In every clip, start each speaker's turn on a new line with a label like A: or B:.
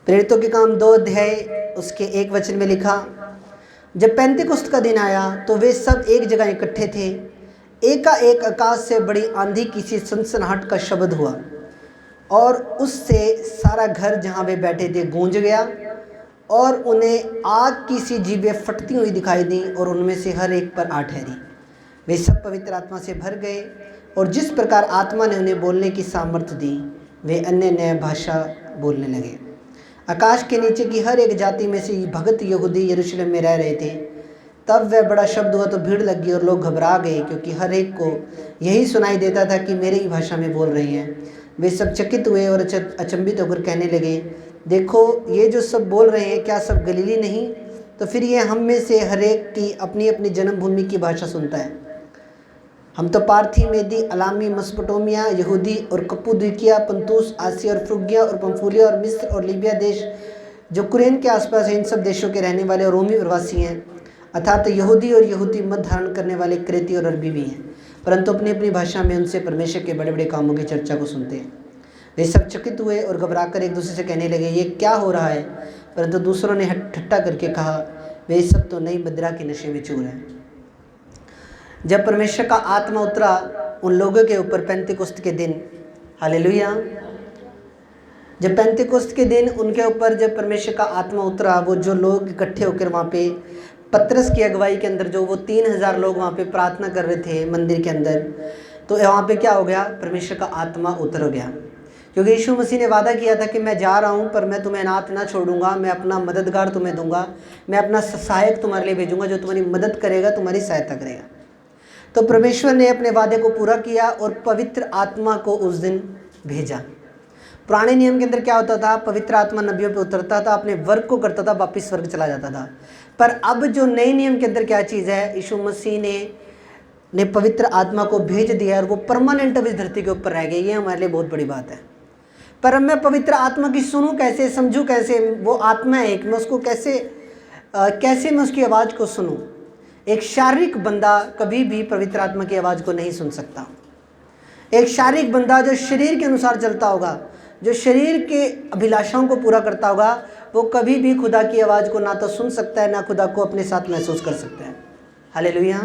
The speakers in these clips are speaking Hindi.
A: प्रेरितों के काम 2 अध्याय उसके 1 वचन में लिखा, जब पेंतिकुस्त का दिन आया तो वे सब एक जगह इकट्ठे थे। एकाएक आकाश से बड़ी आंधी की सी सनसनाहट का शब्द हुआ और उससे सारा घर जहाँ वे बैठे थे गूंज गया और उन्हें आग की सी जीभें फटती हुई दिखाई दी और उनमें से हर एक पर आ ठहरी। वे सब पवित्र आत्मा से भर गए और जिस प्रकार आत्मा ने उन्हें बोलने की सामर्थ्य दी वे अन्य नए भाषा बोलने लगे। आकाश के नीचे की हर एक जाति में से भगत यहूदी यरूशलेम में रह रहे थे। तब वह बड़ा शब्द हुआ तो भीड़ लग गई और लोग घबरा गए, क्योंकि हर एक को यही सुनाई देता था कि मेरी ही भाषा में बोल रही हैं। वे सब चकित हुए और अचंभित होकर कहने लगे, देखो ये जो सब बोल रहे हैं क्या सब गलीली नहीं? तो फिर ये हम में से हर एक की अपनी अपनी जन्मभूमि की भाषा सुनता है। हम तो पार्थी, मेदी, अलामी, मसपोटामिया, यहूदी और कप्पदूकिया, पंतूस, आसिया और फ्रुगिया और पंफूलिया और मिस्र और लीबिया देश जो कुरेन के आसपास है, इन सब देशों के रहने वाले और रोमी प्रवासी हैं, अर्थात यहूदी और यहूदी मत धारण करने वाले क्रेती और अरबी भी हैं, परंतु अपनी अपनी भाषा में उनसे परमेश्वर के बड़े बड़े कामों की चर्चा को सुनते हैं। वे सब चकित हुए और घबराकर एक दूसरे से कहने लगे, ये क्या हो रहा है? परंतु दूसरों ने ठट्ठा करके कहा, वे सब तो नई मदिरा के नशे में चूर हैं। जब परमेश्वर का आत्मा उतरा उन लोगों के ऊपर पेंतिकुस्त के दिन, हालेलुया, जब पेंतिकुस्त के दिन उनके ऊपर जब परमेश्वर का आत्मा उतरा, वो जो लोग इकट्ठे होकर वहाँ पे पतरस की अगुवाई के अंदर जो वो 3000 लोग वहाँ पे प्रार्थना कर रहे थे मंदिर के अंदर, तो वहाँ पे क्या हो गया? परमेश्वर का आत्मा उतर गया। क्योंकि यीशु मसीह ने वादा किया था कि मैं जा रहा हूँ पर मैं तुम्हें अनाथ ना छोड़ूंगा, मैं अपना मददगार तुम्हें दूंगा, मैं अपना सहायक तुम्हारे लिए भेजूंगा जो तुम्हारी मदद करेगा, तुम्हारी सहायता करेगा। तो परमेश्वर ने अपने वादे को पूरा किया और पवित्र आत्मा को उस दिन भेजा। पुराने नियम के अंदर क्या होता था? पवित्र आत्मा नबियों पे उतरता था, अपने वर्क को करता था, वापिस स्वर्ग चला जाता था। पर अब जो नए नियम के अंदर क्या चीज़ है? यीशु मसीह ने पवित्र आत्मा को भेज दिया और वो परमानेंट अब इस धरती के ऊपर रह गई। ये हमारे लिए बहुत बड़ी बात है। पर अब मैं पवित्र आत्मा की सुनूं कैसे, समझूं कैसे? वो आत्मा है एक, मैं उसको कैसे मैं उसकी आवाज़ को सुनूं? एक शारीरिक बंदा कभी भी पवित्र आत्मा की आवाज़ को नहीं सुन सकता। एक शारीरिक बंदा जो शरीर के अनुसार चलता होगा, जो शरीर के अभिलाषाओं को पूरा करता होगा, वो कभी भी खुदा की आवाज़ को ना तो सुन सकता है, ना खुदा को अपने साथ महसूस कर सकता है। हालेलुया।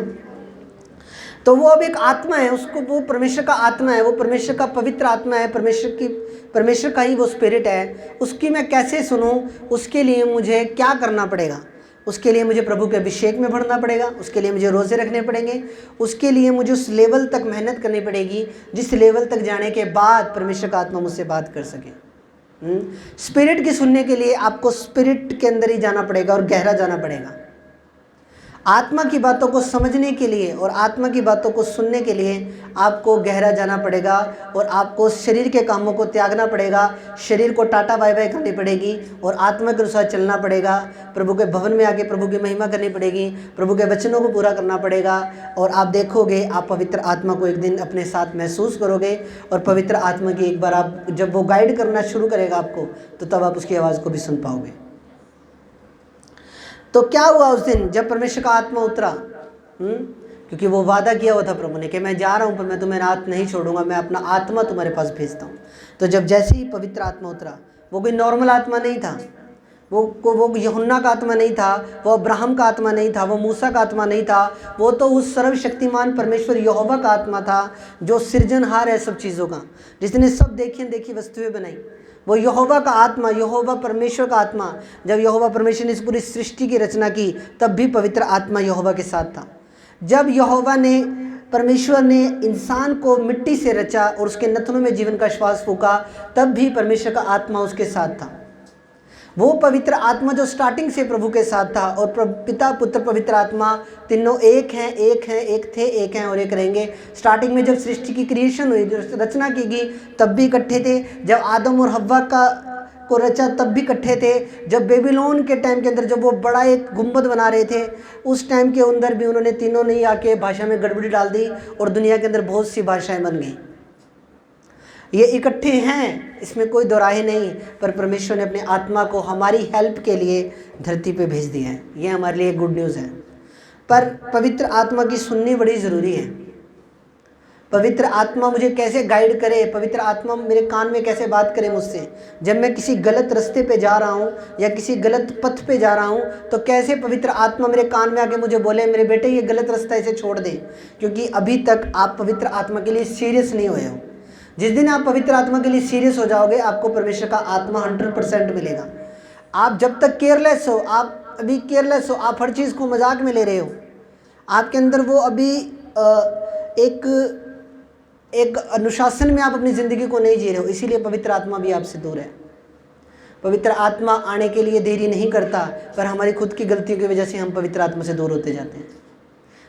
A: तो वो अब एक आत्मा है, उसको वो परमेश्वर का आत्मा है, वो परमेश्वर का पवित्र आत्मा है, परमेश्वर का ही वो स्पिरिट है। उसकी मैं कैसे सुनूं? उसके लिए मुझे क्या करना पड़ेगा? उसके लिए मुझे प्रभु के अभिषेक में बढ़ना पड़ेगा, उसके लिए मुझे रोज़े रखने पड़ेंगे, उसके लिए मुझे उस लेवल तक मेहनत करनी पड़ेगी जिस लेवल तक जाने के बाद परमेश्वर का आत्मा मुझसे बात कर सके। स्पिरिट की सुनने के लिए आपको स्पिरिट के अंदर ही जाना पड़ेगा और गहरा जाना पड़ेगा। आत्मा की बातों को समझने के लिए और आत्मा की बातों को सुनने के लिए आपको गहरा जाना पड़ेगा और आपको शरीर के कामों को त्यागना पड़ेगा, शरीर को टाटा बाय बाय करनी पड़ेगी और आत्मा के अनुसार चलना पड़ेगा। प्रभु के भवन में आके प्रभु की महिमा करनी पड़ेगी, प्रभु के वचनों को पूरा करना पड़ेगा और आप देखोगे, आप पवित्र आत्मा को एक दिन अपने साथ महसूस करोगे और पवित्र आत्मा की एक बार आप जब वो गाइड करना शुरू करेगा आपको, तो तब आप उसकी आवाज़ को भी सुन पाओगे। तो क्या हुआ उस दिन जब परमेश्वर का आत्मा उतरा? क्योंकि वो वादा किया हुआ था प्रभु ने कि मैं जा रहा हूँ पर मैं तुम्हें रात नहीं छोड़ूंगा, मैं अपना आत्मा तुम्हारे पास भेजता हूँ। तो जब जैसे ही पवित्र आत्मा उतरा, वो कोई नॉर्मल आत्मा नहीं था, वो यूहन्ना का आत्मा नहीं था, वो अब्राहम का आत्मा नहीं था, वो मूसा का आत्मा नहीं था, वो तो उस सर्वशक्तिमान परमेश्वर यहोवा का आत्मा था जो सृजनहार है सब चीज़ों का, जिसने सब देखी अनदेखी वस्तुएं बनाई। वो यहोवा का आत्मा, यहोवा परमेश्वर का आत्मा। जब यहोवा परमेश्वर ने इस पूरी सृष्टि की रचना की तब भी पवित्र आत्मा यहोवा के साथ था। जब परमेश्वर ने इंसान को मिट्टी से रचा और उसके नथनों में जीवन का श्वास फूका, तब भी परमेश्वर का आत्मा उसके साथ था। वो पवित्र आत्मा जो स्टार्टिंग से प्रभु के साथ था, और पिता पुत्र पवित्र आत्मा तीनों एक हैं, एक हैं, एक थे, एक हैं और एक रहेंगे। स्टार्टिंग में जब सृष्टि की क्रिएशन हुई, जब रचना की गई, तब भी इकट्ठे थे। जब आदम और हव्वा को रचा तब भी इकट्ठे थे। जब बेबीलोन के टाइम के अंदर जब वो बड़ा एक गुंबद बना रहे थे, उस टाइम के अंदर भी उन्होंने तीनों ने आके भाषा में गड़बड़ी डाल दी और दुनिया के अंदर बहुत सी भाषाएं बन गई। ये इकट्ठे हैं, इसमें कोई दोराहे नहीं, पर परमेश्वर ने अपने आत्मा को हमारी हेल्प के लिए धरती पे भेज दिया है। ये हमारे लिए गुड न्यूज़ है। पर पवित्र आत्मा की सुननी बड़ी ज़रूरी है। पवित्र आत्मा मुझे कैसे गाइड करे, पवित्र आत्मा मेरे कान में कैसे बात करे मुझसे। जब मैं किसी गलत रास्ते पे जा रहा हूँ या किसी गलत पथ पे जा रहा हूँ तो कैसे पवित्र आत्मा मेरे कान में आके मुझे बोले मेरे बेटे ये गलत रास्ता इसे छोड़ दे, क्योंकि अभी तक आप पवित्र आत्मा के लिए सीरियस नहीं हुए हो। जिस दिन आप पवित्र आत्मा के लिए सीरियस हो जाओगे आपको परमेश्वर का आत्मा 100% मिलेगा। आप जब तक केयरलेस हो, आप अभी केयरलेस हो, आप हर चीज़ को मजाक में ले रहे हो, आपके अंदर वो अभी एक अनुशासन में आप अपनी ज़िंदगी को नहीं जी रहे हो, इसीलिए पवित्र आत्मा भी आपसे दूर है। पवित्र आत्मा आने के लिए देरी नहीं करता, पर हमारी खुद की गलतियों की वजह से हम पवित्र आत्मा से दूर होते जाते हैं।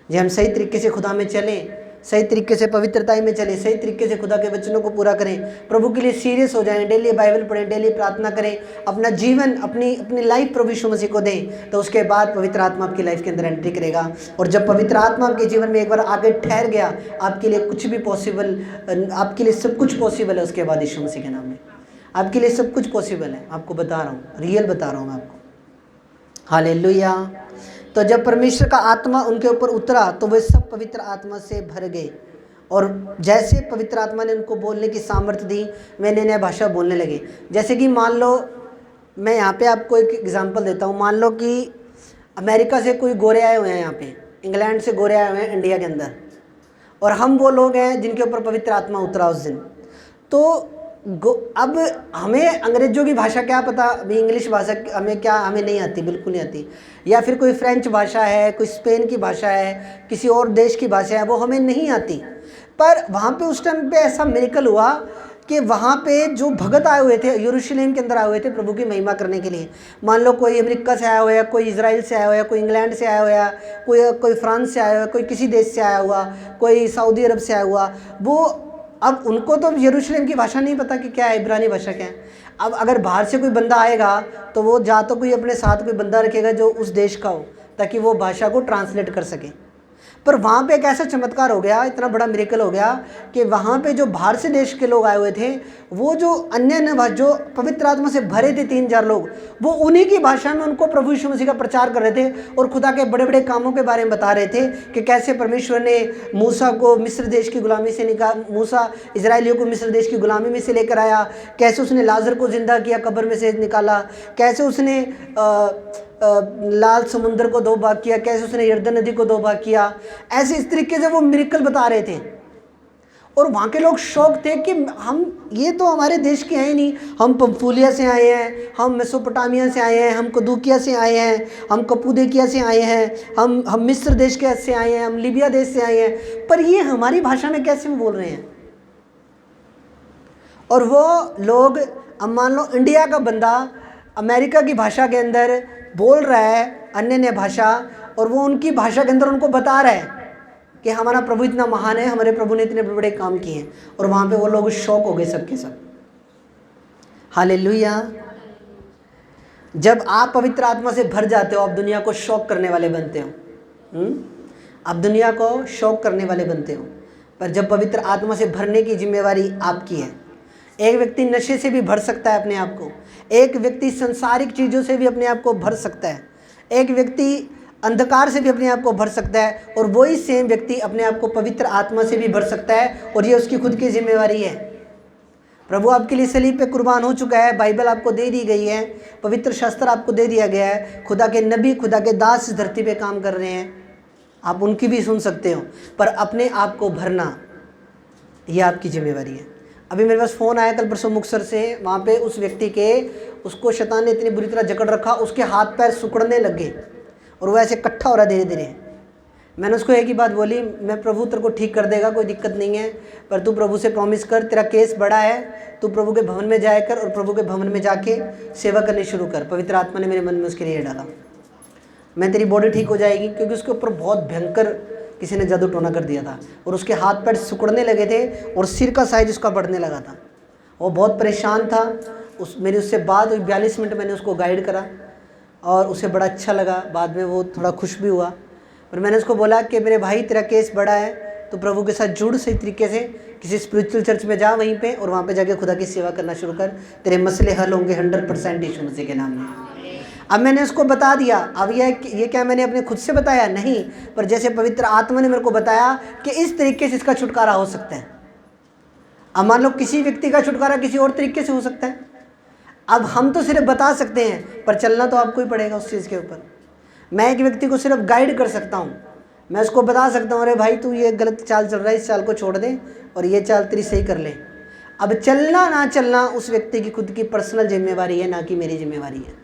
A: जी हम सही तरीके से खुदा में चलें, सही तरीके से पवित्रता में चलें, सही तरीके से खुदा के वचनों को पूरा करें, प्रभु के लिए सीरियस हो जाएं, डेली बाइबल पढ़ें, डेली प्रार्थना करें, अपना जीवन अपनी लाइफ प्रभु यीशु मसीह को दें, तो उसके बाद पवित्र आत्मा आपकी लाइफ के अंदर एंट्री करेगा। और जब पवित्र आत्मा आपके जीवन में एक बार आगे ठहर गया, आपके लिए कुछ भी पॉसिबल, आपके लिए सब कुछ पॉसिबल है। उसके बाद यीशु मसीह के नाम में आपके लिए सब कुछ पॉसिबल है। आपको बता रहा हूँ, रियल बता रहा हूँ मैं आपको। हालेलुया। तो जब परमेश्वर का आत्मा उनके ऊपर उतरा तो वे सब पवित्र आत्मा से भर गए, और जैसे पवित्र आत्मा ने उनको बोलने की सामर्थ्य दी वे नई नई भाषा बोलने लगे। जैसे कि मान लो, मैं यहाँ पे आपको एक एग्जांपल देता हूँ। मान लो कि अमेरिका से कोई गोरे आए हुए हैं, यहाँ पे इंग्लैंड से गोरे आए हुए हैं इंडिया के अंदर, और हम वो लोग हैं जिनके ऊपर पवित्र आत्मा उतरा उस दिन। तो अब हमें अंग्रेज़ों की भाषा क्या पता, अभी इंग्लिश भाषा हमें नहीं आती, बिल्कुल नहीं आती, या फिर कोई फ्रेंच भाषा है, कोई स्पेन की भाषा है, किसी और देश की भाषा है, वो हमें नहीं आती। पर वहाँ पे उस टाइम पे ऐसा मिरेकल हुआ कि वहाँ पे जो भगत आए हुए थे, यरूशलेम के अंदर आए हुए थे प्रभु की महिमा करने के लिए। मान लो कोई अमेरिका से आया हुआ है, कोई इजराइल से आया हुआ है, कोई इंग्लैंड से आया हुआ है, कोई फ्रांस से आया हुआ है, कोई किसी देश से आया हुआ, कोई सऊदी अरब से आया हुआ। वो अब उनको तो यरूशलेम की भाषा नहीं पता कि क्या है, इब्रानी भाषा क्या है। अब अगर बाहर से कोई बंदा आएगा तो वो जा तो कोई अपने साथ कोई बंदा रखेगा जो उस देश का हो, ताकि वो भाषा को ट्रांसलेट कर सके। पर वहाँ पे एक ऐसा चमत्कार हो गया, इतना बड़ा मिरेकल हो गया कि वहाँ पे जो बाहर से देश के लोग आए हुए थे, वो जो अन्य जो पवित्र आत्मा से भरे थे 3,000 लोग, वो उन्हीं की भाषा में उनको प्रभु यीशु मसीह का प्रचार कर रहे थे और खुदा के बड़े बड़े कामों के बारे में बता रहे थे कि कैसे परमेश्वर ने मूसा को मिस्र देश की गुलामी से मूसा इजराइलियों को मिस्र देश की गुलामी में से लेकर आया, कैसे उसने लाजर को जिंदा किया, कब्र में से निकाला, कैसे उसने लाल समुंदर को 2 भाग किया, कैसे उसने यर्दन नदी को 2 भाग किया। ऐसे इस तरीके से वो मिरेकल बता रहे थे, और वहाँ के लोग शौक थे कि हम, ये तो हमारे देश के हैं ही नहीं, हम पंफूलिया से आए हैं, हम मेसोपोटामिया से आए हैं, हम कदूकिया से आए हैं, हम कपूदेकिया से आए हैं, हम मिस्र देश के से आए हैं, हम लीबिया देश से आए हैं, पर ये हमारी भाषा में कैसे बोल रहे हैं। और वो लोग, अब मान लो इंडिया का बंदा अमेरिका की भाषा के अंदर बोल रहा है अन्य भाषा, और वो उनकी भाषा के अंदर उनको बता रहा है कि हमारा प्रभु इतना महान है, हमारे प्रभु ने इतने बड़े काम किए हैं, और वहाँ पे वो लोग शौक हो गए सबके सब। हालेलुया। जब आप पवित्र आत्मा से भर जाते हो, आप दुनिया को शौक करने वाले बनते हो। आप दुनिया को शौक करने वाले बनते हो, पर जब पवित्र आत्मा से भरने की जिम्मेवारी आपकी है। एक व्यक्ति नशे से भी भर सकता है अपने आप को, एक व्यक्ति संसारिक चीज़ों से भी अपने आप को भर सकता है, एक व्यक्ति अंधकार से भी अपने आप को भर सकता है, और वही सेम व्यक्ति अपने आप को पवित्र आत्मा से भी भर सकता है, और ये उसकी खुद की जिम्मेवारी है। प्रभु आपके लिए सलीब पे कुर्बान हो चुका है, बाइबल आपको दे दी गई है, पवित्र शास्त्र आपको दे दिया गया है, खुदा के नबी, खुदा के दास इस धरती पे काम कर रहे हैं, आप उनकी भी सुन सकते हो, पर अपने आप को भरना ये आपकी जिम्मेवारी है। अभी मेरे पास फ़ोन आया कल परसों मुक्तसर से, वहाँ पे उस व्यक्ति के, उसको शैतान ने इतनी बुरी तरह जकड़ रखा, उसके हाथ पैर सिकुड़ने लग गए और वो ऐसे इकट्ठा हो रहा धीरे धीरे। मैंने उसको एक ही बात बोली, मैं प्रभु तेरे को ठीक कर देगा, कोई दिक्कत नहीं है, पर तू प्रभु से प्रॉमिस कर, तेरा केस बड़ा है, तू प्रभु के भवन में जाया कर और प्रभु के भवन में जाके सेवा करनी शुरू कर। पवित्र आत्मा ने मेरे मन में उसके लिए डाला, मैं तेरी बॉडी ठीक हो जाएगी, क्योंकि उसके ऊपर बहुत भयंकर किसी ने जादू टोना कर दिया था, और उसके हाथ पैर सिकुड़ने लगे थे और सिर का साइज उसका बढ़ने लगा था। वो बहुत परेशान था। मेरी उससे बात हुई, 42 मिनट मैंने उसको गाइड करा और उसे बड़ा अच्छा लगा। बाद में वो थोड़ा खुश भी हुआ, पर मैंने उसको बोला कि मेरे भाई तेरा केस बड़ा है, तो प्रभु के साथ जुड़, सही तरीके से किसी स्पिरिचुअल चर्च में जा वहीं पे, और वहाँ पे जाके खुदा की सेवा करना शुरू कर, तेरे मसले हल होंगे 100% यीशु मसीह के नाम में। अब मैंने उसको बता दिया, अब ये क्या मैंने अपने खुद से बताया? नहीं, पर जैसे पवित्र आत्मा ने मेरे को बताया कि इस तरीके से इसका छुटकारा हो सकता है। अब मान लो किसी व्यक्ति का छुटकारा किसी और तरीके से हो सकता है। अब हम तो सिर्फ बता सकते हैं, पर चलना तो आपको ही पड़ेगा उस चीज़ के ऊपर। मैं एक व्यक्ति को सिर्फ गाइड कर सकता हूँ, मैं उसको बता सकता हूँ, अरे भाई तू ये गलत चाल चल रहा है, इस चाल को छोड़ दे और ये चाल तेरी सही कर ले। अब चलना ना चलना उस व्यक्ति की खुद की पर्सनल जिम्मेवारी है, ना कि मेरी जिम्मेवारी है।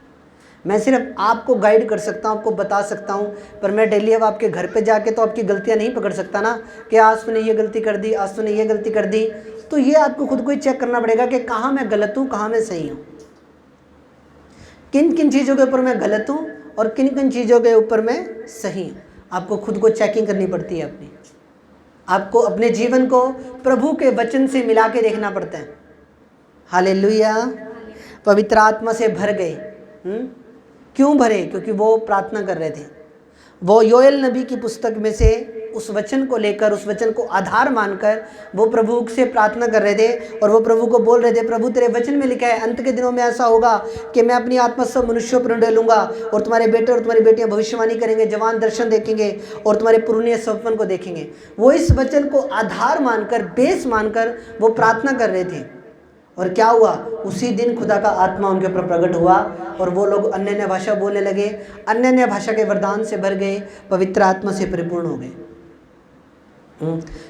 A: मैं सिर्फ आपको गाइड कर सकता हूँ, आपको बता सकता हूँ, पर मैं डेली अब आपके घर पे जाके तो आपकी गलतियाँ नहीं पकड़ सकता ना, कि आज तूने ये गलती कर दी, आज तूने ये गलती कर दी। तो ये आपको खुद को ही चेक करना पड़ेगा कि कहाँ मैं गलत हूँ, कहाँ मैं सही हूँ, किन किन चीज़ों के ऊपर मैं गलत हूँ और किन किन चीज़ों के ऊपर मैं सही हूँ। आपको खुद को चेकिंग करनी पड़ती है अपनी। आपको अपने जीवन को प्रभु के वचन से मिला के देखना पड़ता है। हालेलुया। पवित्र आत्मा से भर गए। क्यों भरे? क्योंकि वो प्रार्थना कर रहे थे। वो योएल नबी की पुस्तक में से उस वचन को लेकर, उस वचन को आधार मानकर वो प्रभु से प्रार्थना कर रहे थे और वो प्रभु को बोल रहे थे, प्रभु तेरे वचन में लिखा है अंत के दिनों में ऐसा होगा कि मैं अपनी आत्मा सब मनुष्यों पर डालूंगा और तुम्हारे बेटे और तुम्हारी बेटियां भविष्यवाणी करेंगे, जवान दर्शन देखेंगे और तुम्हारे पुरनिये सपन को देखेंगे। वो इस वचन को आधार मानकर, बेस मानकर वो प्रार्थना कर रहे थे। और क्या हुआ? उसी दिन खुदा का आत्मा उनके ऊपर प्रकट हुआ और वो लोग अन्य अन्य भाषा बोलने लगे, अन्य अन्य भाषा के वरदान से भर गए, पवित्र आत्मा से परिपूर्ण हो गए।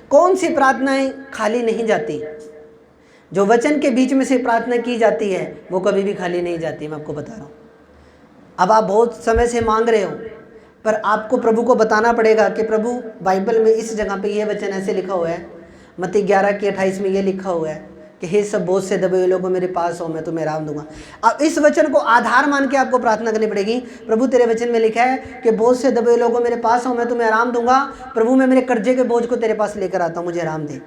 A: कौन सी प्रार्थनाएं खाली नहीं जाती? जो वचन के बीच में से प्रार्थना की जाती है वो कभी भी खाली नहीं जाती। मैं आपको बता रहा हूँ। अब आप बहुत समय से मांग रहे हो, पर आपको प्रभु को बताना पड़ेगा कि प्रभु बाइबल में इस जगह पे ये वचन ऐसे लिखा हुआ है, मत्ती 11:28 में ये लिखा हुआ है कि हे सब बोझ से दबे हुए लोगों मेरे पास हो, मैं तुम्हें आराम दूंगा। अब इस वचन को आधार मान के आपको प्रार्थना करनी पड़ेगी। प्रभु तेरे वचन में लिखा है कि बोझ से दबे हुए लोगों मेरे पास हो, मैं तुम्हें आराम दूंगा। प्रभु मैं मेरे कर्जे के बोझ को तेरे पास लेकर आता हूँ, मुझे आराम दे।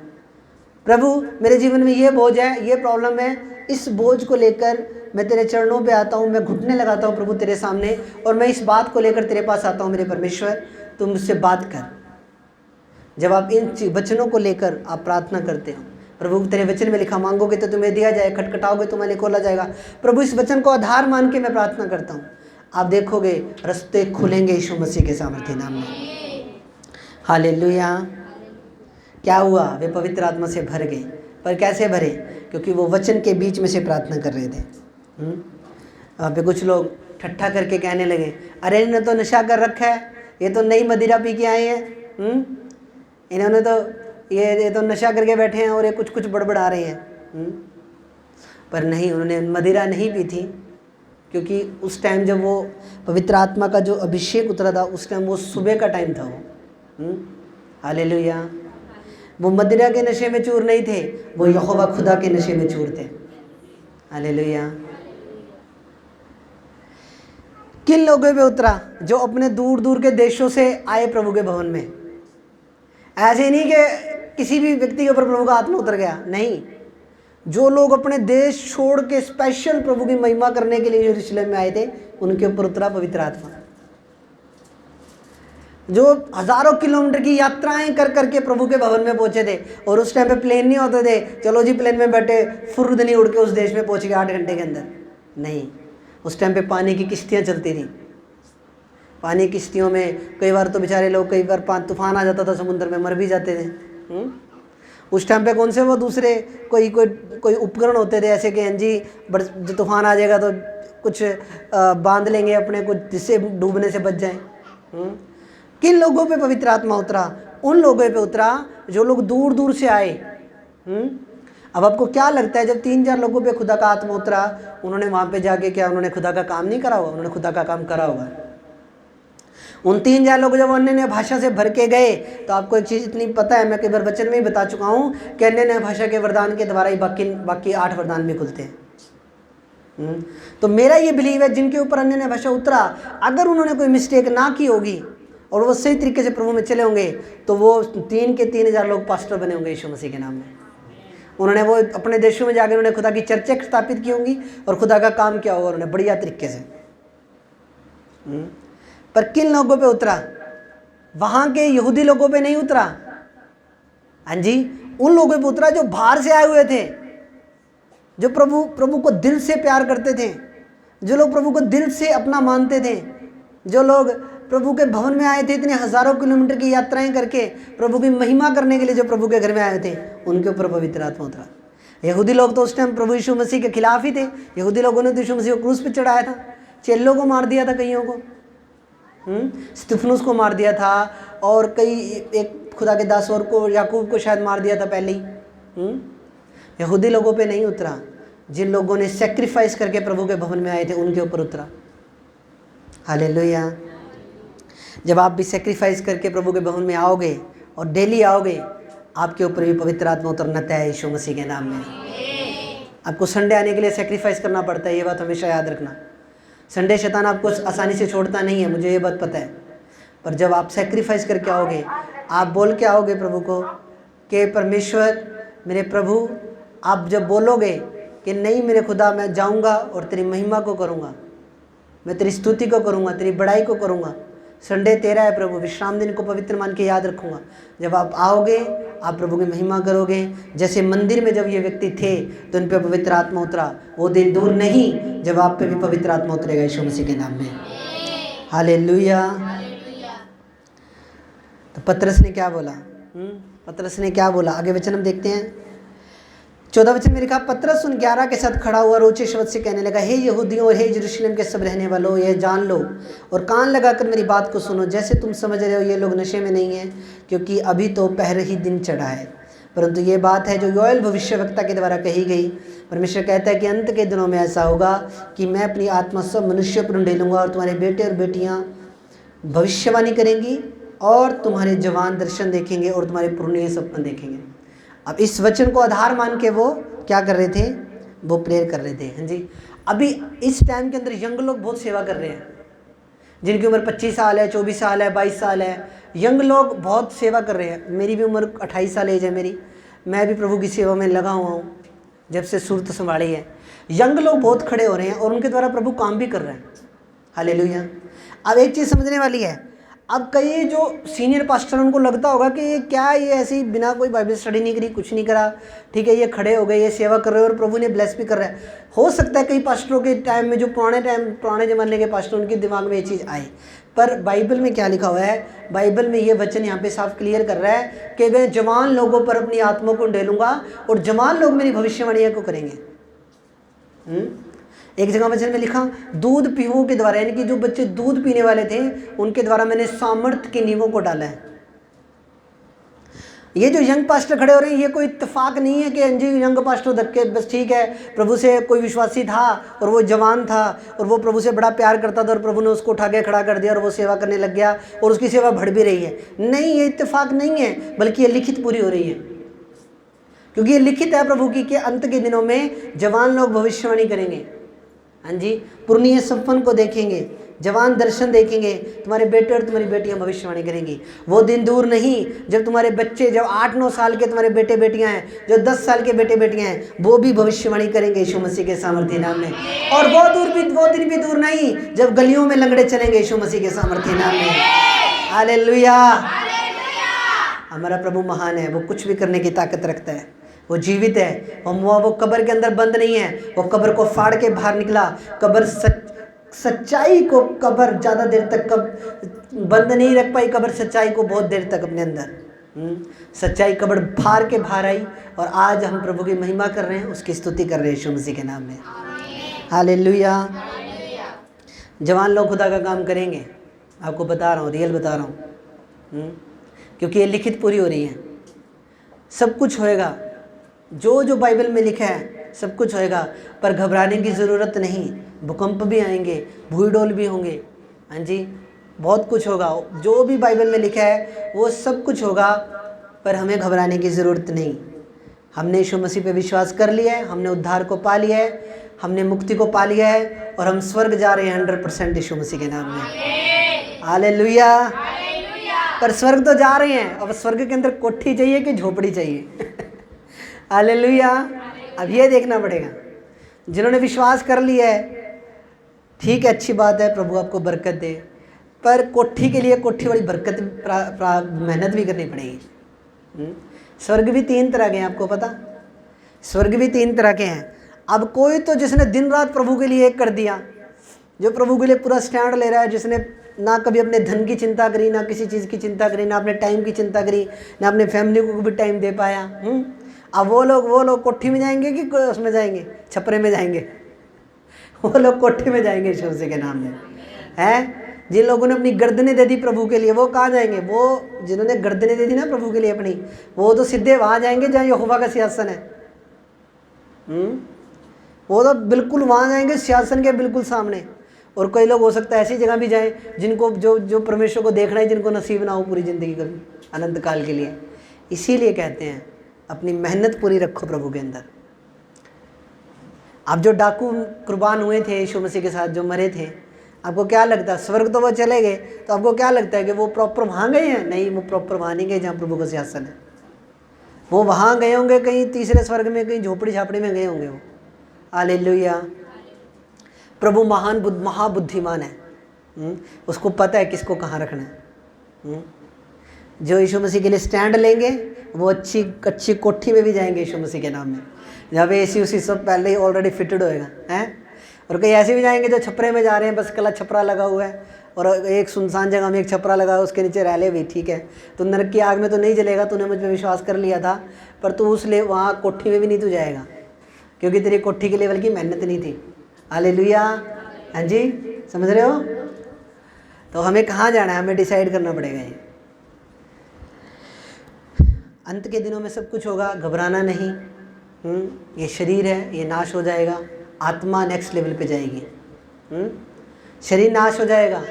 A: प्रभु मेरे जीवन में ये बोझ है, ये प्रॉब्लम है, इस बोझ को लेकर मैं तेरे चरणों पे आता हूँ, मैं घुटने लगाता हूँ प्रभु तेरे सामने, और मैं इस बात को लेकर तेरे पास आता हूँ। मेरे परमेश्वर तुम मुझसे बात कर। जब आप इन वचनों को लेकर आप प्रार्थना करते हो, प्रभु तेरे वचन में लिखा मांगोगे तो तुम्हें दिया जाए, खटखटाओगे तो तुम्हें खोला जाएगा। प्रभु इस वचन को आधार मान के मैं प्रार्थना करता हूँ, आप देखोगे रास्ते खुलेंगे यीशु मसीह के सामर्थ्य नाम में। हालेलुया। क्या हुआ? वे पवित्र आत्मा से भर गए। पर कैसे भरे? क्योंकि वो वचन के बीच में से प्रार्थना कर रहे थे। वहाँ पे कुछ लोग ठट्ठा करके कहने लगे, अरे इन्होंने तो नशा कर रखा है, ये तो नई मदिरा पी के आए हैं, इन्होंने तो ये तो नशा करके बैठे हैं और ये कुछ कुछ बड़बड़ा रहे हैं। पर नहीं, उन्होंने मदिरा नहीं पी थी, क्योंकि उस टाइम जब वो पवित्र आत्मा का जो अभिषेक उतरा था उस टाइम वो सुबह का टाइम था। वो हालेलुया। वो मदिरा के नशे में चूर नहीं थे, वो यहोवा खुदा के नशे में चूर थे। हालेलुया। किन लोगों पे उतरा? जो अपने दूर दूर के देशों से आए प्रभु के भवन में। ऐसे नहीं कि किसी भी व्यक्ति के ऊपर प्रभु का आत्मा उतर गया, नहीं। जो लोग अपने देश छोड़ के स्पेशल प्रभु की महिमा करने के लिए यरूशलेम में आए थे, उनके ऊपर उतरा पवित्र आत्मा। जो हजारों किलोमीटर की यात्राएं कर करके प्रभु के भवन में पहुंचे थे, और उस टाइम पे प्लेन नहीं होते थे, चलो जी प्लेन में बैठे फुर्रदनी उड़ के उस देश में पहुंच गए 8 घंटे के अंदर। नहीं, उस टाइम पे पानी की किश्तियाँ चलती थी। पानी किश्तियों में कई बार तो बेचारे लोग, कई बार तूफान आ जाता था समुद्र में, मर भी जाते थे। उस टाइम पे कौन से वो दूसरे कोई उपकरण होते थे ऐसे कि हाँ जी जो तूफान आ जाएगा तो कुछ बांध लेंगे अपने कुछ, जिससे डूबने से बच जाएं। किन लोगों पे पवित्र आत्मा उतरा? उन लोगों पे उतरा जो लोग दूर दूर से आए। अब आपको क्या लगता है, जब 3-4 लोगों पे खुदा का आत्मा उतरा, उन्होंने वहाँ पे जाके क्या उन्होंने खुदा का काम नहीं करा होगा? उन्होंने खुदा का काम करा होगा। उन 3-4 लोग जब अन्य नए भाषा से भर के गए, तो आपको एक चीज़ इतनी पता है, मैं कई बार वचन में ही बता चुका हूँ कि अन्य नए भाषा के वरदान के द्वारा ही बाकी 8 वरदान भी खुलते हैं। तो मेरा ये बिलीव है, जिनके ऊपर अन्य नए भाषा उतरा, अगर उन्होंने कोई मिस्टेक ना की होगी और वो सही तरीके से प्रभु में चले होंगे, तो वो 3 के 3,000 लोग पास्टर बने होंगे यीशु मसीह के नाम में। उन्होंने वो अपने देशों में जाकर उन्होंने खुदा की चर्चा स्थापित की होंगी और खुदा का काम किया होगा उन्होंने बढ़िया तरीके से। पर किन लोगों पे उतरा? वहाँ के यहूदी लोगों पे नहीं उतरा। हाँ जी, उन लोगों पे उतरा जो बाहर से आए हुए थे, जो प्रभु को दिल से प्यार करते थे, जो लोग प्रभु को दिल से अपना मानते थे, जो लोग प्रभु के भवन में आए थे इतने हज़ारों किलोमीटर की यात्राएं करके प्रभु की महिमा करने के लिए, जो प्रभु के घर में आए थे, उनके ऊपर पवित्र आत्मा उतरा। यहूदी लोग तो उस टाइम प्रभु यीशु मसीह के खिलाफ ही थे। यहूदी लोगों ने तो यीशु मसीह को क्रूस पे चढ़ाया था, चेलों को मार दिया था, कईयों को, स्तिफनुस को मार दिया था, और कई एक खुदा के दास और को, याकूब को शायद मार दिया था पहले ही। यहूदी लोगों पे नहीं उतरा, जिन लोगों ने सेक्रीफाइस करके प्रभु के भवन में आए थे उनके ऊपर उतरा। हालेलुया। जब आप भी सेक्रीफाइस करके प्रभु के भवन में आओगे और डेली आओगे, आपके ऊपर भी पवित्र आत्मा उतरना तय है यीशु मसीह के नाम में। आपको संडे आने के लिए सेक्रीफाइस करना पड़ता है, ये बात हमेशा याद रखना। संडे शैतान आपको आसानी से छोड़ता नहीं है, मुझे ये बात पता है। पर जब आप सेक्रीफाइस करके आओगे, आप बोल के आओगे प्रभु को कि परमेश्वर, मेरे प्रभु, आप जब बोलोगे कि नहीं मेरे खुदा, मैं जाऊंगा और तेरी महिमा को करूंगा, मैं तेरी स्तुति को करूंगा, तेरी बड़ाई को करूंगा। संडे तेरा है प्रभु, विश्राम दिन को पवित्र मान के याद रखूंगा। जब आप आओगे, आप प्रभु की महिमा करोगे। जैसे मंदिर में जब ये व्यक्ति थे तो उन पर पवित्र आत्मा उतरा, वो दिन दूर नहीं जब आप पे भी पवित्र आत्मा उतरेगा यीशु मसीह के नाम में। हालेलुया। तो पतरस ने क्या बोला? पतरस ने क्या बोला? आगे वचन हम देखते हैं। 14 वचन में लिखा, पतरस उन 11 के साथ खड़ा हुआ और ऊंचे शब्द से कहने लगा, हे यहूदियों और हे यरूशलेम के सब रहने वालों, यह जान लो और कान लगाकर मेरी बात को सुनो। जैसे तुम समझ रहे हो ये लोग नशे में नहीं है, क्योंकि अभी तो पहले ही दिन चढ़ा है, परंतु ये बात है जो योएल भविष्यवक्ता के द्वारा कही गई। परमेश्वर कहता है कि अंत के दिनों में ऐसा होगा कि मैं अपनी आत्मा सब मनुष्य पर ढेलूंगा, और तुम्हारे बेटे और बेटियाँ भविष्यवाणी करेंगी, और तुम्हारे जवान दर्शन देखेंगे, और तुम्हारे पुरनिये सपने देखेंगे। अब इस वचन को आधार मान के वो क्या कर रहे थे? वो प्रेयर कर रहे थे। हाँ जी, अभी इस टाइम के अंदर यंग लोग बहुत सेवा कर रहे हैं, जिनकी उम्र 25 साल है, 24 साल है, 22 साल है। यंग लोग बहुत सेवा कर रहे हैं। मेरी भी उम्र 28 साल एज है मेरी, मैं भी प्रभु की सेवा में लगा हुआ हूँ जब से सूरत संभाली है। यंग लोग बहुत खड़े हो रहे हैं और उनके द्वारा प्रभु काम भी कर रहे हैं। हालेलुया। अब एक चीज़ समझने वाली है, अब कई जो सीनियर पास्टर उनको लगता होगा कि ये क्या, ये ऐसी बिना कोई बाइबल स्टडी नहीं करी, कुछ नहीं करा, ठीक है, ये खड़े हो गए, ये सेवा कर रहे हैं और प्रभु ने ब्लेस भी कर रहा है। हो सकता है कई पास्टरों के टाइम में, जो पुराने ज़माने के पास्टर, उनके दिमाग में ये चीज़ आई। पर बाइबल में क्या लिखा हुआ है? बाइबल में ये वचन यहाँ पे साफ क्लियर कर रहा है कि मैं जवान लोगों पर अपनी आत्मा को ढेलूंगा और जवान लोग मेरी भविष्यवाणियाँ को करेंगे। एक जगह वचन में लिखा, दूध पीवों के द्वारा, यानी कि जो बच्चे दूध पीने वाले थे उनके द्वारा मैंने सामर्थ्य की नींवों को डाला है। ये जो यंग पास्टर खड़े हो रहे हैं, ये कोई इत्तेफाक नहीं है कि जी यंग पास्टर धक्के बस ठीक है, प्रभु से कोई विश्वासी था और वो जवान था और वो प्रभु से बड़ा प्यार करता था और प्रभु ने उसको उठा के खड़ा कर दिया और वो सेवा करने लग गया और उसकी सेवा बढ़ भी रही है। नहीं, ये इत्तेफाक नहीं है, बल्कि ये लिखित पूरी हो रही है, क्योंकि ये लिखित है प्रभु की कि अंत के दिनों में जवान लोग भविष्यवाणी करेंगे। हाँ जी, पुरनिये सपन को देखेंगे, जवान दर्शन देखेंगे, तुम्हारे बेटे और तुम्हारी बेटियां भविष्यवाणी करेंगी। वो दिन दूर नहीं जब तुम्हारे बच्चे, जब 8-9 साल के तुम्हारे बेटे बेटियां हैं, जो 10 साल के बेटे बेटियां हैं, वो भी भविष्यवाणी करेंगे यीशु मसीह के सामर्थ्य नाम में। और वो दिन भी दूर नहीं जब गलियों में लंगड़े चलेंगे यीशु मसीह के सामर्थ्य नाम में। हालेलुया। हमारा प्रभु महान है, वो कुछ भी करने की ताकत रखता है, वो जीवित है। वो कब्र के अंदर बंद नहीं है, वो कब्र को फाड़ के बाहर निकला। कब्र सच्चाई को, कब्र ज़्यादा देर तक बंद नहीं रख पाई, कब्र सच्चाई को बहुत देर तक अपने अंदर, सच्चाई कब्र फाड़ के बाहर आई। और आज हम प्रभु की महिमा कर रहे हैं, उसकी स्तुति कर रहे हैं यीशु मसीह के नाम में। हालेलुया। जवान लोग खुदा का काम करेंगे, आपको बता रहा हूँ, रियल बता रहा हूँ, क्योंकि ये लिखित पूरी हो रही है। सब कुछ होएगा, जो बाइबल में लिखा है सब कुछ होएगा, पर घबराने की ज़रूरत नहीं। भूकंप भी आएंगे, भूईडोल भी होंगे, हाँ जी, बहुत कुछ होगा। जो भी बाइबल में लिखा है वो सब कुछ होगा, पर हमें घबराने की ज़रूरत नहीं। हमने यीशु मसीह पे विश्वास कर लिया है, हमने उद्धार को पा लिया है, हमने मुक्ति को पा लिया है, और हम स्वर्ग जा रहे हैं 100% यीशु मसीह के नाम में। हालेलुया। पर स्वर्ग तो जा रहे हैं, अब स्वर्ग के अंदर कोठी चाहिए कि झोपड़ी चाहिए? हालेलुया। अब ये देखना पड़ेगा। जिन्होंने विश्वास कर लिया है, ठीक है, अच्छी बात है, प्रभु आपको बरकत दे, पर कोठी के लिए कोठी वाली बरकत मेहनत भी करनी पड़ेगी। स्वर्ग भी 3 तरह के हैं, आपको पता? स्वर्ग भी 3 तरह के हैं। अब कोई तो जिसने दिन रात प्रभु के लिए एक कर दिया, जो प्रभु के लिए पूरा स्टैंड ले रहा है, जिसने ना कभी अपने धन की चिंता करी, ना किसी चीज़ की चिंता करी, ना अपने टाइम की चिंता करी, ना अपने फैमिली को भी टाइम दे पाया। अब वो लोग कोठी में जाएंगे कि उसमें जाएंगे, छपरे में जाएंगे? वो लोग कोठी में जाएंगे यीशु मसीह के नाम में। हैं जिन लोगों ने अपनी गर्दनें दे दी प्रभु के लिए, वो कहाँ जाएंगे? वो जिन्होंने गर्दनें दे दी ना प्रभु के लिए अपनी, वो तो सीधे वहाँ जाएंगे जहाँ यहोवा का सिंहासन है। वो तो बिल्कुल वहाँ जाएंगे, सिंहासन के बिल्कुल सामने। और कई लोग हो सकता है ऐसी जगह भी जाएं जिनको जो परमेश्वर को देखना है, जिनको नसीब ना हो पूरी ज़िंदगी कभी, अनंत काल के लिए। इसीलिए कहते हैं अपनी मेहनत पूरी रखो प्रभु के अंदर। अब जो डाकू कुर्बान हुए थे यीशु मसीह के साथ, जो मरे थे, आपको क्या लगता है? स्वर्ग तो वो चले गए, तो आपको क्या लगता है कि वो प्रॉपर वहाँ गए हैं? नहीं, वो प्रॉपर वहाँ नहीं गए जहाँ प्रभु का सिंहासन है। वो वहाँ गए होंगे कहीं तीसरे स्वर्ग में, कहीं झोपड़ी झापड़ी में गए होंगे वो। हालेलुया। प्रभु महाबुद्धिमान है, उसको पता है किसको कहाँ रखना है। जो यीशु मसीह के लिए स्टैंड लेंगे वो अच्छी कोठी में भी जाएंगे यीशु मसीह के नाम में, जहाँ पे एसी उसी सब पहले ही ऑलरेडी फिटेड होएगा हैं। और कई ऐसे भी जाएंगे जो छपरे में जा रहे हैं, बस कला छपरा लगा हुआ है और एक सुनसान जगह में एक छपरा लगा है, उसके नीचे रह ले भी, ठीक है, तो नरक की आग में तो नहीं जलेगा, तूने मुझ पर विश्वास कर लिया था, पर तू उस ले वहाँ कोठी में भी नहीं तू जाएगा, क्योंकि तेरी कोठी के लेवल की मेहनत नहीं थी। हालेलुया। हाँ जी, समझ रहे हो? तो हमें कहाँ जाना है, हमें डिसाइड करना पड़ेगा। ये अंत के दिनों में सब कुछ होगा, घबराना नहीं। ये शरीर है, ये नाश हो जाएगा, आत्मा नेक्स्ट लेवल पे जाएगी। शरीर नाश हो जाएगा,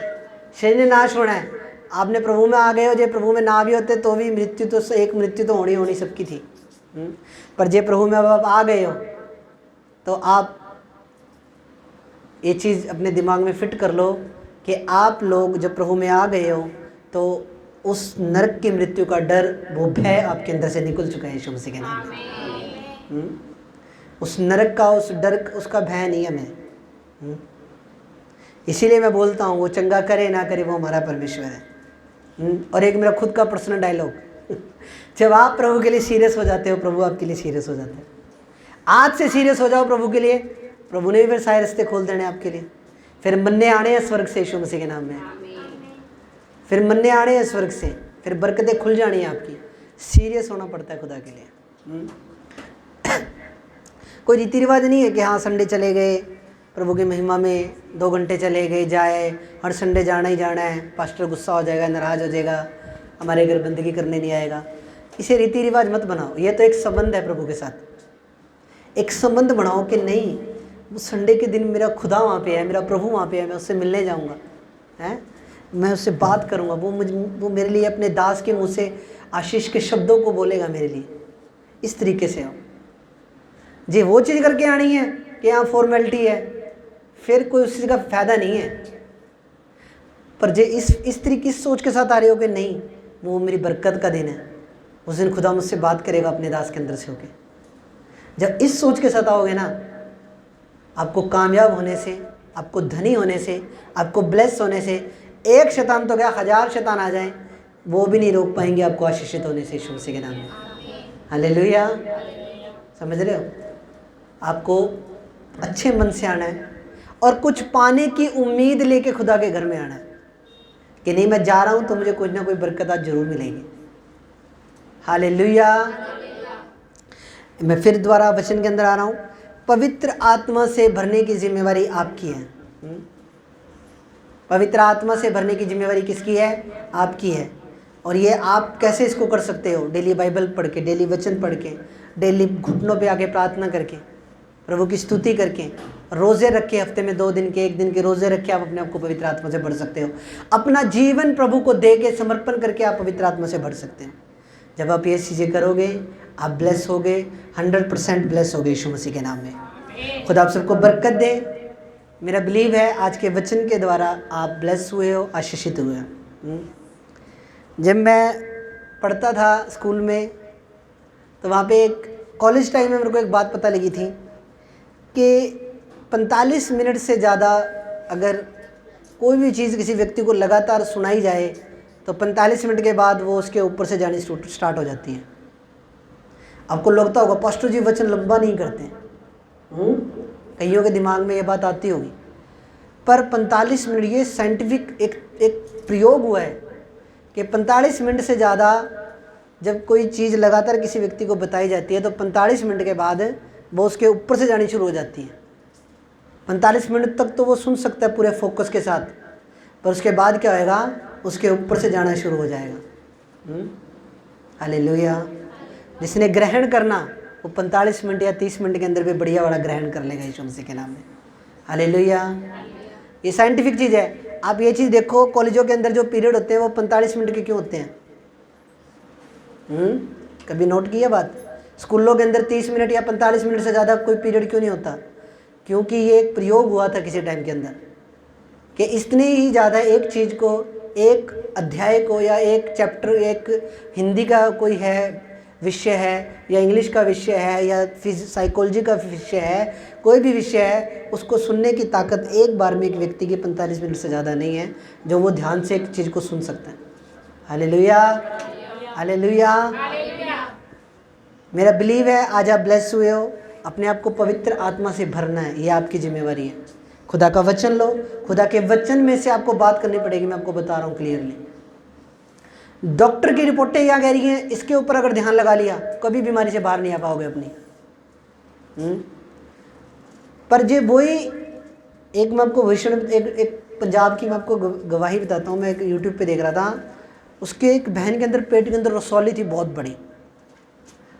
A: शरीर ने नाश होना है। आपने प्रभु में आ गए हो, जे प्रभु में ना भी होते तो भी एक मृत्यु तो होनी सबकी थी। पर जे प्रभु में अब आप आ गए हो, तो आप ये चीज़ अपने दिमाग में फिट कर लो कि आप लोग जब प्रभु में आ गए हो तो उस नरक की मृत्यु का डर, वो भय आपके अंदर से निकल चुका है यीशु मसीह के नाम में। उस नरक का, उस डर, उसका भय नहीं है हमें। इसीलिए मैं बोलता हूँ, वो चंगा करे ना करे वो हमारा परमेश्वर है। और एक मेरा खुद का पर्सनल डायलॉग, जब आप प्रभु के लिए सीरियस हो जाते हो, प्रभु आपके लिए सीरियस हो जाते हैं। आज से सीरियस हो जाओ प्रभु के लिए, प्रभु ने भी फिर सारे रास्ते खोल देने आपके लिए। फिर मन्ने आने हैं स्वर्ग से यीशु मसीह के नाम में, फिर मन्ने आने हैं स्वर्ग से, फिर बरकतें खुल जानी है आपकी। सीरियस होना पड़ता है खुदा के लिए। कोई रीति रिवाज नहीं है कि हाँ संडे चले गए प्रभु की महिमा में 2 घंटे चले गए, जाए, हर संडे जाना ही जाना है, पास्टर गुस्सा हो जाएगा, नाराज़ हो जाएगा, हमारे घर बंदगी करने नहीं आएगा। इसे रीति रिवाज मत बनाओ। ये तो एक संबंध है प्रभु के साथ। एक संबंध बनाओ कि नहीं, वो संडे के दिन मेरा खुदा वहाँ पे है, मेरा प्रभु वहाँ पे है, मैं उससे मिलने जाऊँगा, हैं, मैं उससे बात करूँगा, वो मेरे लिए अपने दास के मुँह से आशीष के शब्दों को बोलेगा मेरे लिए। इस तरीके से आओ जी। वो चीज़ करके आनी है कि यहाँ फॉर्मेलिटी है, फिर कोई उस चीज़ का फ़ायदा नहीं है। पर जे इस तरीके की सोच के साथ आ रहे हो कि नहीं, वो मेरी बरकत का दिन है, उस दिन खुदा मुझसे बात करेगा अपने दास के अंदर से होके। जब इस सोच के साथ आओगे ना, आपको कामयाब होने से, आपको धनी होने से, आपको ब्लेस होने से, एक शैतान तो क्या 1000 शैतान आ जाए वो भी नहीं रोक पाएंगे आपको आशीषित होने से यीशु मसीह के नाम में। हालेलुया। समझ रहे हो? आपको अच्छे मन से आना है और कुछ पाने की उम्मीद लेके खुदा के घर में आना है कि नहीं, मैं जा रहा हूँ तो मुझे कुछ ना कोई बरकत आज जरूर मिलेगी। हालेलुया। मैं फिर दोबारा वचन के अंदर आ रहा हूँ। पवित्र आत्मा से भरने की जिम्मेवारी आपकी है। पवित्र आत्मा से भरने की जिम्मेवारी किसकी है? आपकी है। और ये आप कैसे इसको कर सकते हो? डेली बाइबल पढ़ के, डेली वचन पढ़ के, डेली घुटनों पे आके प्रार्थना करके, प्रभु की स्तुति करके, रोज़े रख के, हफ्ते में 2 दिन के, 1 दिन के रोज़े रख के आप अपने आप को पवित्र आत्मा से भर सकते हो। अपना जीवन प्रभु को दे के, समर्पण करके आप पवित्र आत्मा से भर सकते हैं। जब आप ये चीज़ें करोगे आप ब्लेस होगे, 100% ब्लेस होगे यीशु मसीह के नाम में। खुदा आप सबको बरकत दे। मेरा बिलीव है आज के वचन के द्वारा आप ब्लेस हुए हो, आशीषित हुए हो। जब मैं पढ़ता था स्कूल में तो वहाँ पे एक कॉलेज टाइम में मेरे को एक बात पता लगी थी कि 45 मिनट से ज़्यादा अगर कोई भी चीज़ किसी व्यक्ति को लगातार सुनाई जाए तो 45 मिनट के बाद वो उसके ऊपर से जानी स्टार्ट हो जाती है। आपको लगता होगा पास्टर जी वचन लंबा नहीं करते, कईयों के दिमाग में ये बात आती होगी। पर 45 मिनट, ये साइंटिफिक एक प्रयोग हुआ है कि 45 मिनट से ज़्यादा जब कोई चीज़ लगातार किसी व्यक्ति को बताई जाती है तो 45 मिनट के बाद वो उसके ऊपर से जानी शुरू हो जाती है। 45 मिनट तक तो वो सुन सकता है पूरे फोकस के साथ, पर उसके बाद क्या होएगा, उसके ऊपर से जाना शुरू हो जाएगा। हालेलुया। जिसने ग्रहण करना वो 45 मिनट या 30 मिनट के अंदर भी बढ़िया वाला ग्रहण कर लेगा यीशु मसीह के नाम में। हालेलुया। ये साइंटिफिक चीज़ है। आप ये चीज़ देखो, कॉलेजों के अंदर जो पीरियड होते हैं वो 45 मिनट के क्यों होते हैं? कभी नोट किया बात? स्कूलों के अंदर 30 मिनट या 45 मिनट से ज़्यादा कोई पीरियड क्यों नहीं होता? क्योंकि ये एक प्रयोग हुआ था किसी टाइम के अंदर कि इतनी ही ज़्यादा एक चीज़ को, एक अध्याय को या एक चैप्टर, एक हिंदी का कोई है विषय है या इंग्लिश का विषय है या साइकोलॉजी का विषय है, कोई भी विषय है, उसको सुनने की ताकत एक बार में एक व्यक्ति की 45 मिनट से ज़्यादा नहीं है जो वो ध्यान से एक चीज़ को सुन सकता है। Hallelujah, hallelujah. मेरा बिलीव है आज आप ब्लेस हुए हो। अपने आप को पवित्र आत्मा से भरना है, ये आपकी जिम्मेवारी है। खुदा का वचन लो, खुदा के वचन में से आपको बात करनी पड़ेगी। मैं आपको बता रहा हूँ क्लियरली। डॉक्टर की रिपोर्टें यहाँ कह रही हैं, इसके ऊपर अगर ध्यान लगा लिया कभी बीमारी से बाहर नहीं आ पाओगे अपनी। पर जे वही एक, मैं आपको भविष्य एक पंजाब की मैं आपको गवाही बताता हूँ। मैं एक यूट्यूब पे देख रहा था, उसके एक बहन के अंदर पेट के अंदर रसौली थी बहुत बड़ी।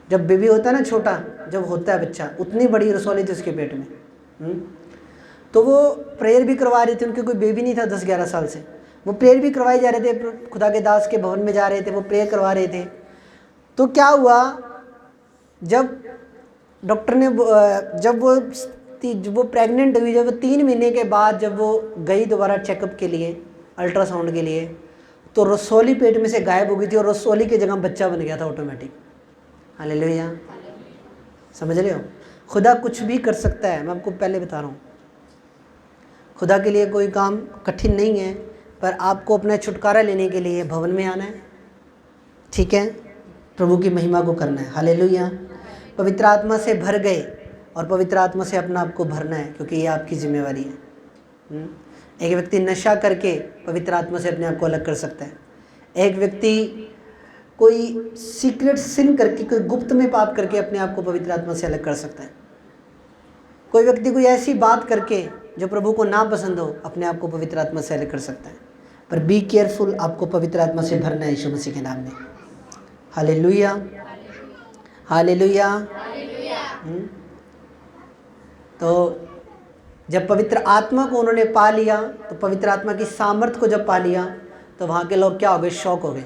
A: जब बेबी होता है ना, छोटा जब होता है बच्चा, उतनी बड़ी रसौली थी उसके पेट में। तो वो प्रेयर भी करवा रहे थे, उनके कोई बेबी नहीं था 10-11 साल से। वो प्रेयर भी करवाए जा रहे थे, खुदा के दास के भवन में जा रहे थे, वो प्रेयर करवा रहे थे। तो क्या हुआ, जब डॉक्टर ने जब वो प्रेग्नेंट हुई, जब 3 महीने के बाद जब वो गई दोबारा चेकअप के लिए, अल्ट्रासाउंड के लिए, तो रसौली पेट में से गायब हो गई थी और रसौली की जगह बच्चा बन गया था ऑटोमेटिक। हालेलुया। समझ रहे हो? खुदा कुछ भी कर सकता है। मैं आपको पहले बता रहा हूँ, खुदा के लिए कोई काम कठिन नहीं है, पर आपको अपना छुटकारा लेने के लिए भवन में आना है, ठीक है? प्रभु की महिमा को करना है। हालेलुया। पवित्र आत्मा से भर गए और पवित्र आत्मा से अपना आपको भरना है, क्योंकि ये आपकी जिम्मेवारी है। एक व्यक्ति नशा करके पवित्र आत्मा से अपने आप को अलग कर सकता है। एक व्यक्ति कोई सीक्रेट सिन करके, कोई गुप्त में पाप करके अपने आप को पवित्र आत्मा से अलग कर सकता है। कोई व्यक्ति कोई ऐसी बात करके जो प्रभु को ना पसंद हो, अपने आप को पवित्र आत्मा से अलग कर सकता है। पर बी केयरफुल, आपको पवित्र आत्मा से भरना है यीशु मसीह के नाम में। Hallelujah, hallelujah. तो जब पवित्र आत्मा को उन्होंने पा लिया, तो पवित्र आत्मा की सामर्थ को जब पा लिया, तो वहाँ के लोग क्या हो गए? शॉक हो गए।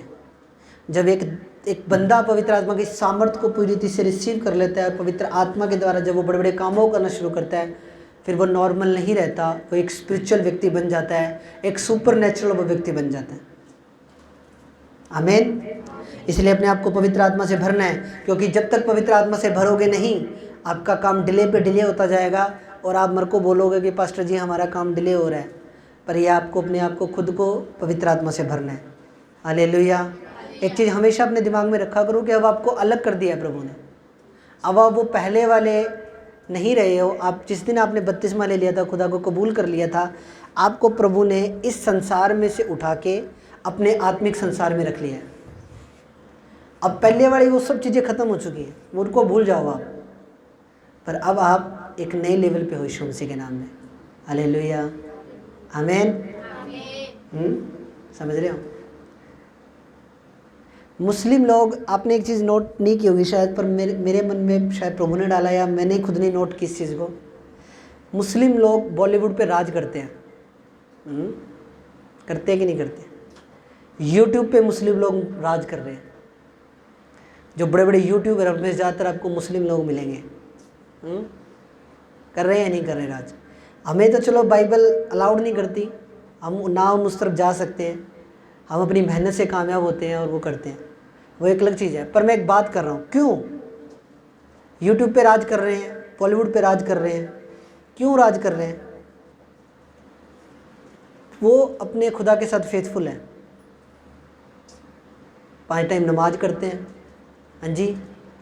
A: जब एक बंदा पवित्र आत्मा की सामर्थ को पूरी रीति से रिसीव कर लेता है और पवित्र आत्मा के द्वारा जब वो बड़े बड़े कामों करना शुरू करता है, फिर वो नॉर्मल नहीं रहता, वो एक स्पिरिचुअल व्यक्ति बन जाता है, एक सुपर नेचुरल वो व्यक्ति बन जाता है। आमीन। इसलिए अपने आप को पवित्र आत्मा से भरना है, क्योंकि जब तक पवित्र आत्मा से भरोगे नहीं, आपका काम डिले पे डिले होता जाएगा और आप मेरे को बोलोगे कि पास्टर जी हमारा काम डिले हो रहा है। पर यह आपको अपने आप को खुद को पवित्र आत्मा से भरना है। हालेलुया। एक चीज़ हमेशा अपने दिमाग में रखा करो कि अब आपको अलग कर दिया है प्रभु ने। अब आप वो पहले वाले नहीं रहे हो। आप जिस दिन आपने बपतिस्मा ले लिया था, खुदा को कबूल कर लिया था, आपको प्रभु ने इस संसार में से उठा के अपने आत्मिक संसार में रख लिया है। अब पहले वाली वो सब चीज़ें ख़त्म हो चुकी हैं, उनको भूल जाओ आप। पर अब आप एक नए लेवल पे हो यीशु मसीह के नाम में। हालेलुया, आमीन। समझ रहे हो? मुस्लिम लोग, आपने एक चीज़ नोट नहीं की होगी शायद, पर मेरे मन में शायद प्रभु ने डाला या मैंने खुद नहीं नोट की इस चीज़ को। मुस्लिम लोग बॉलीवुड पे राज करते हैं। करते हैं कि नहीं करते? यूट्यूब पे मुस्लिम लोग राज कर रहे हैं। जो बड़े बड़े यूट्यूबर, उनमें ज़्यादातर आपको मुस्लिम लोग मिलेंगे। कर रहे हैं या नहीं कर रहे राज? हमें तो चलो बाइबल अलाउड नहीं करती, हम ना उस तरफ जा सकते हैं, हम अपनी मेहनत से कामयाब होते हैं और वो करते हैं, वो एक अलग चीज़ है। पर मैं एक बात कर रहा हूँ, क्यों यूट्यूब पे राज कर रहे हैं, बॉलीवुड पे राज कर रहे हैं? क्यों राज कर रहे हैं? वो अपने खुदा के साथ फेथफुल हैं, 5 टाइम नमाज करते हैं। हाँ जी,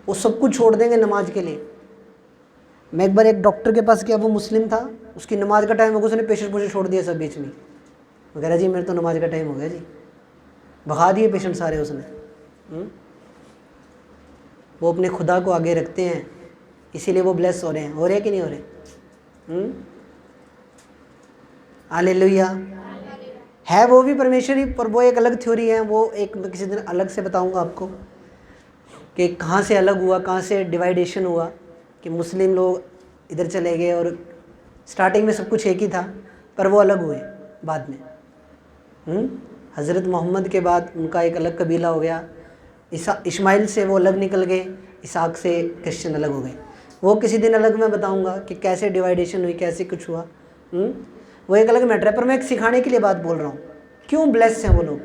A: वो सब कुछ छोड़ देंगे नमाज के लिए। मैं एक बार एक डॉक्टर के पास गया, वो मुस्लिम था, उसकी नमाज का टाइम हो गया, उसने पेशेंट मुझे छोड़ दिया सब बीच में। वो कह रहा जी मेरे तो नमाज का टाइम हो गया जी, भगा दिए पेशेंट सारे उसने। वो अपने खुदा को आगे रखते हैं, इसीलिए वो ब्लेस हो रहे हैं। हो रहे कि नहीं हो रहे? हालेलुया। है वो भी परमेश्वर ही, पर वो एक अलग थ्योरी है, वो एक मैं किसी दिन अलग से बताऊंगा आपको कि कहाँ से अलग हुआ, कहाँ से डिवाइडेशन हुआ, कि मुस्लिम लोग इधर चले गए और स्टार्टिंग में सब कुछ एक ही था, पर वो अलग हुए बाद में। हज़रत मोहम्मद के बाद उनका एक अलग कबीला हो गया, इस्माइल से वो अलग निकल गए, इसहाक से क्रिश्चियन अलग हो गए। वो किसी दिन अलग मैं बताऊंगा कि कैसे डिवाइडेशन हुई, कैसे कुछ हुआ। वो एक अलग मैटर है, पर मैं एक सिखाने के लिए बात बोल रहा हूँ। क्यों ब्लेस हैं वो लोग?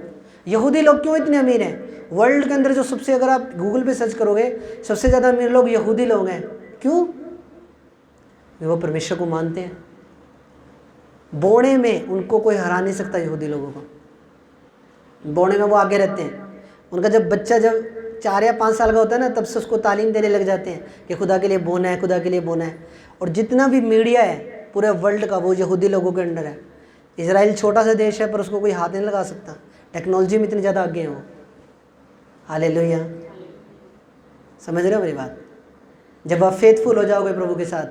A: यहूदी लोग क्यों इतने अमीर हैं? वर्ल्ड के अंदर जो सबसे, अगर आप गूगल पे सर्च करोगे, सबसे ज़्यादा अमीर लोग यहूदी लोग हैं। क्यों? वो परमेश्वर को मानते हैं। बोने में उनको कोई हरा नहीं सकता। यहूदी लोगों को बोने में वो आगे रहते हैं। उनका जब बच्चा जब 4 या 5 साल का होता है ना, तब से उसको तालीम देने लग जाते हैं कि खुदा के लिए बोना है, खुदा के लिए बोना है। और जितना भी मीडिया है पूरे वर्ल्ड का, वो यहूदी लोगों के अंडर है। इजराइल छोटा सा देश है, पर उसको कोई हाथ नहीं लगा सकता। टेक्नोलॉजी में इतने ज़्यादा आगे हैं वो। हालेलुया। समझ रहे हो मेरी बात? जब आप फेथफुल हो जाओगे प्रभु के साथ,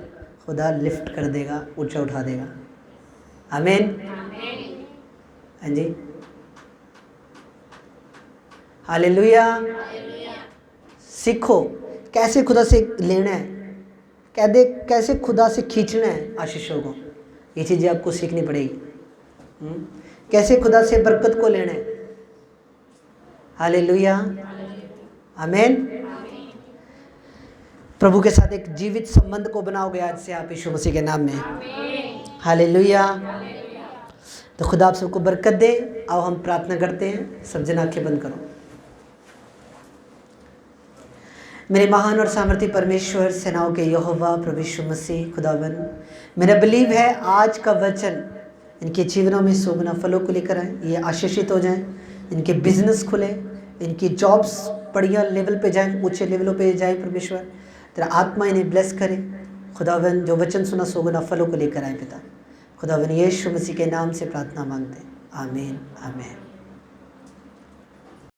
A: खुदा लिफ्ट कर देगा, ऊंचा उठा देगा। आमीन। हाँ जी, हालेलुया। सीखो कैसे खुदा से लेना है, कैसे खुदा से खींचना है आशीषों को। ये चीज़ें आपको सीखनी पड़ेगी। कैसे खुदा से बरकत को लेना है। हालेलुया। आमीन। प्रभु के साथ एक जीवित संबंध को बनाओगे आज से आप, यीशु मसीह के नाम में। हालेलुया। तो खुदा आप सबको बरकत दे। आओ हम प्रार्थना करते हैं। सब जन आंखें बंद करो। मेरे महान और सामर्थी परमेश्वर, सेनाओं के यहोवा प्रभु यीशु मसीह खुदावन, मेरा बिलीव है आज का वचन इनके जीवनों में सुगना फलों को लेकर आए। ये आशीषित हो जाएं, इनके बिजनेस खुले, इनकी जॉब्स बढ़िया लेवल पे जाएं, ऊंचे लेवलों पे जाएं। परमेश्वर तेरा आत्मा इन्हें ब्लेस करे। खुदावन जो वचन सुना सुगना फलों को लेकर आए पिता। खुदावन यीशु मसीह के नाम से प्रार्थना मांगते हैं। आमीन आमीन।